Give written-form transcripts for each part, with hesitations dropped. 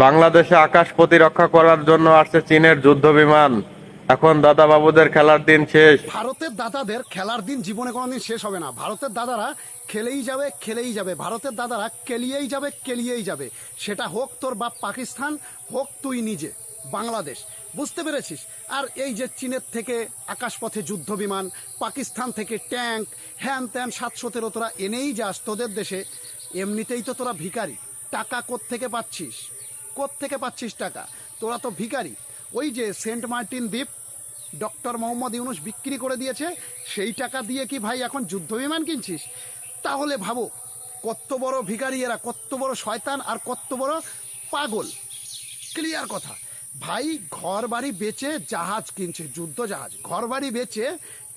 বাংলাদেশে আকাশ প্রতিরক্ষা করার জন্য আসছে চীনের যুদ্ধ বিমান। এখন দাদা বাবুদের খেলার দিন শেষ। ভারতের দাদাদের খেলার দিন জীবনে কোনোদিন শেষ হবে না। ভারতের দাদারা খেলেই যাবে, খেলেই যাবে। ভারতের দাদারা কেলিয়েই যাবে, কেলিয়েই যাবে। সেটা হোক তোর বাপ পাকিস্তান, হোক তুই নিজে বাংলাদেশ। বুঝতে পেরেছিস? আর এই যে চীনের থেকে আকাশপথে যুদ্ধ বিমান, পাকিস্তান থেকে ট্যাঙ্ক, হ্যান ত্যান 713 তোরা এনেই যাস তোদের দেশে। এমনিতেই তো তোরা ভিখারি। টাকা কোত্থেকে পাচ্ছিস? কোত্থেকে পাচ্ছিস টাকা? তোরা তো ভিখারি। ওই যে সেন্ট মার্টিন দ্বীপ ডক্টর মোহাম্মদ ইউনুস বিক্রি করে দিয়েছে, সেই টাকা দিয়ে কি ভাই এখন যুদ্ধ বিমান কিনছিস? তাহলে ভাবো কত বড় ভিখারি এরা, কত বড় শয়তান আর কত বড় পাগল। ক্লিয়ার কথা ভাই। ঘর বাড়ি বেচে জাহাজ কিনছে, যুদ্ধ জাহাজ। ঘর বাড়ি বেচে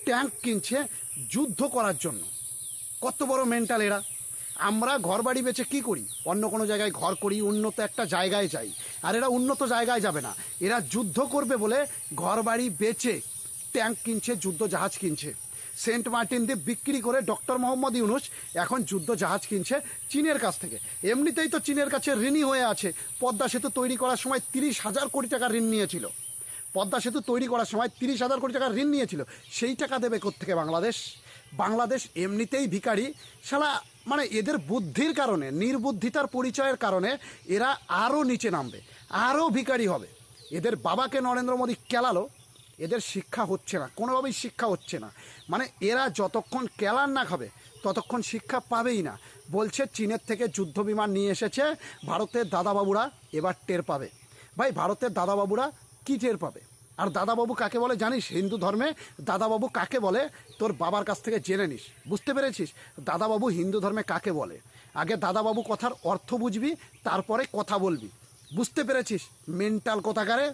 ট্যাঙ্ক কিনছে যুদ্ধ করার জন্য। কত বড় মেন্টাল এরা। আমরা ঘর বাড়ি বেচে কী করি? অন্য কোনো জায়গায় ঘর করি, উন্নত একটা জায়গায় যাই। আর এরা উন্নত জায়গায় যাবে না, এরা যুদ্ধ করবে বলে ঘর বাড়ি বেচে ট্যাঙ্ক কিনছে, যুদ্ধ জাহাজ কিনছে। সেন্ট মার্টিন দ্বীপ বিক্রি করে ডক্টর মোহাম্মদ ইউনুস এখন যুদ্ধ জাহাজ কিনছে চীনের কাছ থেকে। এমনিতেই তো চীনের কাছে ঋণী হয়ে আছে। পদ্মা সেতু তৈরি করার সময় 30,000 কোটি টাকা ঋণ নিয়েছিল। পদ্মা সেতু তৈরি করার সময় 30,000 কোটি টাকা ঋণ নিয়েছিল। সেই টাকা দেবে কোত্থেকে বাংলাদেশ? বাংলাদেশ এমনিতেই ভিখারি শালা। মানে এদের বুদ্ধির কারণে, নির্বুদ্ধিতার পরিচয়ের কারণে এরা আরও নিচে নামবে, আরও ভিখারি হবে। এদের বাবাকে নরেন্দ্র মোদী কেলালো, এদের শিক্ষা হচ্ছে না, কোনোভাবেই শিক্ষা হচ্ছে না। মানে এরা যতক্ষণ কেলার না খাবে ততক্ষণ শিক্ষা পাবেই না। বলছে চীনের থেকে যুদ্ধ বিমান নিয়ে এসেছে ভারতের দাদাবাবুরা, এবার টের পাবে। ভাই ভারতের দাদাবাবুরা কী টের পাবে? আর দাদাবাবু কাকে বলে জানিস? হিন্দু ধর্মে দাদাবাবু কাকে বলে তোর বাবার কাছ থেকে জেনে নিস। বুঝতে পেরেছিস দাদাবাবু হিন্দু ধর্মে কাকে বলে? আগে দাদাবাবু কথার অর্থ বুঝবি, তারপরে কথা বলবি। বুঝতে পেরেছিস মেন্টাল কোথাকারে?